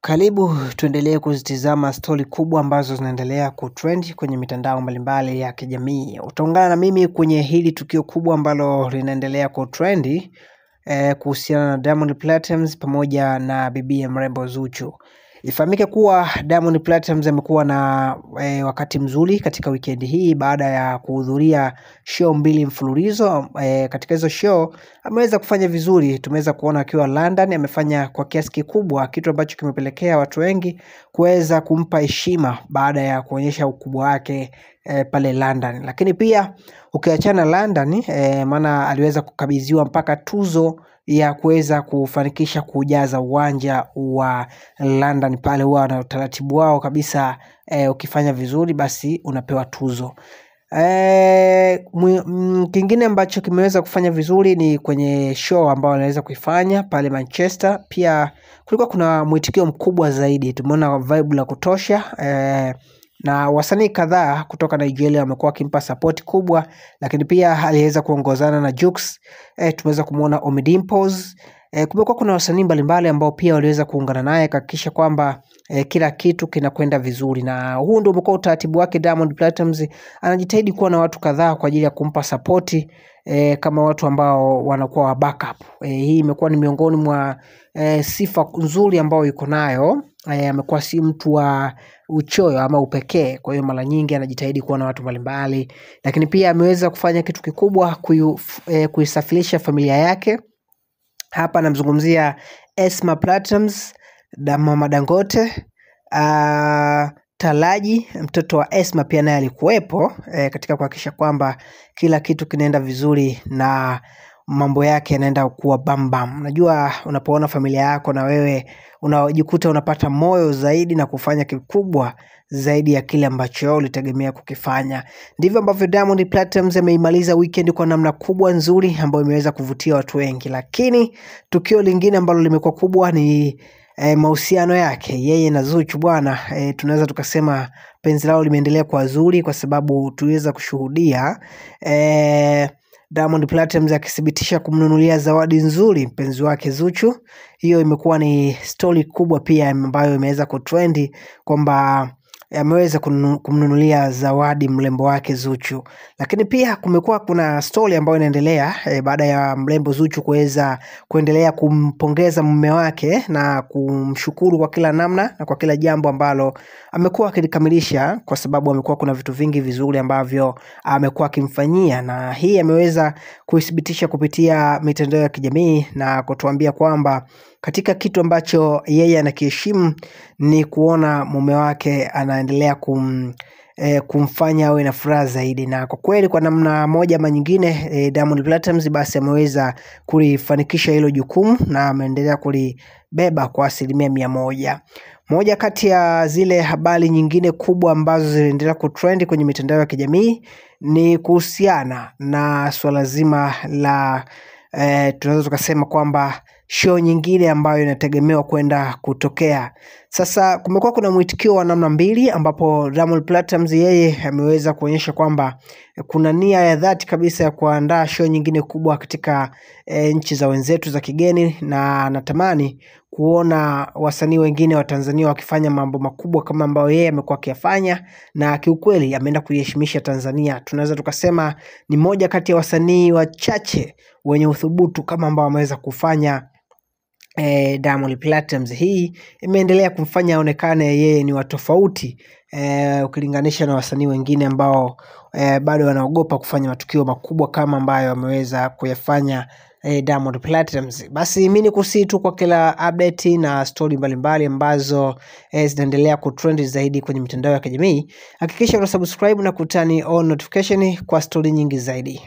Karibu tuendelee kuzitizama stori kubwa ambazo zinaendelea kutrend kwenye mitandao mbalimbali ya kijamii. Utaungana na mimi kwenye hili tukio kubwa ambalo linaendelea kutrend kuhusiana na Diamond Platnumz pamoja na bibi mrembo Zuchu. Ifahamike kuwa Diamond Platnumz amekuwa na wakati mzuri katika weekend hii baada ya kuhudhuria show 2 mfululizo. Katika hizo show ameweza kufanya vizuri. Tumeweza kuona akiwa London amefanya kwa kiasi kikubwa, kitu ambacho kimepelekea watu wengi kuweza kumpa heshima baada ya kuonyesha ukubwa wake pale London. Lakini pia ukiachana London, maana aliweza kukabidhiwa mpaka tuzo ya kuweza kufanikisha kujaza uwanja wa London pale. Huwa na utaratibu wao kabisa, ukifanya vizuri basi unapewa tuzo. Kingine ambacho kimeweza kufanya vizuri ni kwenye show ambayo anaweza kuifanya pale Manchester. Pia kulikuwa kuna mwitikio mkubwa zaidi, tumeona vibe la kutosha, na wasanii kadhaa kutoka Nigeria wamekuwa wakimpa support kubwa. Lakini pia aliweza kuongozana na Jux. Tumeweza kumuona Omidimpos. Kumekuwa kuna wasanii mbalimbali ambao pia waliweza kuungana naye kuhakikisha kwamba kila kitu kinakwenda vizuri, na huu ndio umekuwa utaratibu wake. Diamond Platnumz anajitahidi kuwa na watu kadhaa kwa ajili ya kumpa support, kama watu ambao wanakuwa wa backup. Hii imekuwa ni miongoni mwa sifa nzuri ambao yuko nayo. Amekuwa si mtu wa uchoyo ama upekee, kwa hiyo mara nyingi anajitahidi kuwa na watu mbalimbali. Lakini pia ameweza kufanya kitu kikubwa, kuisafirisha familia yake. Hapa namzungumzia Esma Platnumz, Mama Dangote, Talaji, mtoto wa Esma pia naye alikuwepo katika kuhakikisha kwamba kila kitu kinaenda vizuri na mambo yake yanaenda kuwa bambam. Unajua unapoona familia yako na wewe unajikuta unapata moyo zaidi na kufanya kikubwa zaidi ya kile ambacho ulitegemea kukifanya. Ndivyo ambavyo Diamond Platnumz ameimaliza weekend kwa namna kubwa nzuri ambayo imeweza kuvutia watu wengi. Lakini tukio lingine ambalo limekuwa kubwa ni mahusiano yake yeye na Zuchu bwana. Tunaweza tukasema penzi lao limeendelea kwa zuri, kwa sababu tuweza kushuhudia Diamond Platnumz akithibitisha kumnunulia zawadi nzuri mpenzi wake Zuchu. Hiyo imekuwa ni story kubwa pia ambayo imeweza kutrend kwamba ameweza kumnunulia zawadi mrembo wake Zuchu. Lakini pia kumekuwa kuna story ambayo inaendelea baada ya mrembo Zuchu kuweza kuendelea kumpongeza mume wake na kumshukuru kwa kila namna na kwa kila jambo ambalo amekuwa akilikamilisha, kwa sababu amekuwa kuna vitu vingi vizuri ambavyo amekuwa akimfanyia, na hii ameweza kuithibitisha kupitia mitandao ya kijamii na kutuambia kwamba katika kitu ambacho yeye anakiheshimu ni kuona mume wake anaendelea kumfanya awe na furaha zaidi. Na kwa kweli kwa namna moja ama nyingine, Diamond Platnumz basi ameweza kulifanikisha hilo jukumu na ameendelea kulibeba kwa 100%. Moja kati ya zile habari nyingine kubwa ambazo ziliendelea kutrend kwenye mitandao ya kijamii ni kuhusiana na swala zima la tunaweza tukasema kwamba show nyingine ambayo inategemewa kwenda kutokea. Sasa kumekuwa kuna mwitikio wa namna mbili, ambapo Diamond Platnumz yeye ameweza kuonyesha kwamba kuna nia ya dhati kabisa ya kuandaa show nyingine kubwa katika nchi za wenzetu za kigeni, na anatamani kuona wasanii wengine wa Tanzania wakifanya mambo makubwa kama ambayo yeye amekuwa akiyafanya, na kiukweli ameenda kuiheshimisha Tanzania. Tunaweza tukasema ni moja kati ya wasanii wachache wenye uthubutu kama ambao wameweza kufanya Diamond Platnumz. Hii imeendelea kumfanya aonekane yeye ni wa tofauti, ukilinganisha na wasanii wengine ambao bado wanaogopa kufanya matukio makubwa kama ambayo ameweza kuyafanya Diamond Platnumz. Basi mimi nikusii tu kwa kila update na story mbalimbali ambazo zinaendelea kutrend zaidi kwenye mitandao ya kijamii, hakikisha una subscribe na kutani on notification kwa story nyingi zaidi.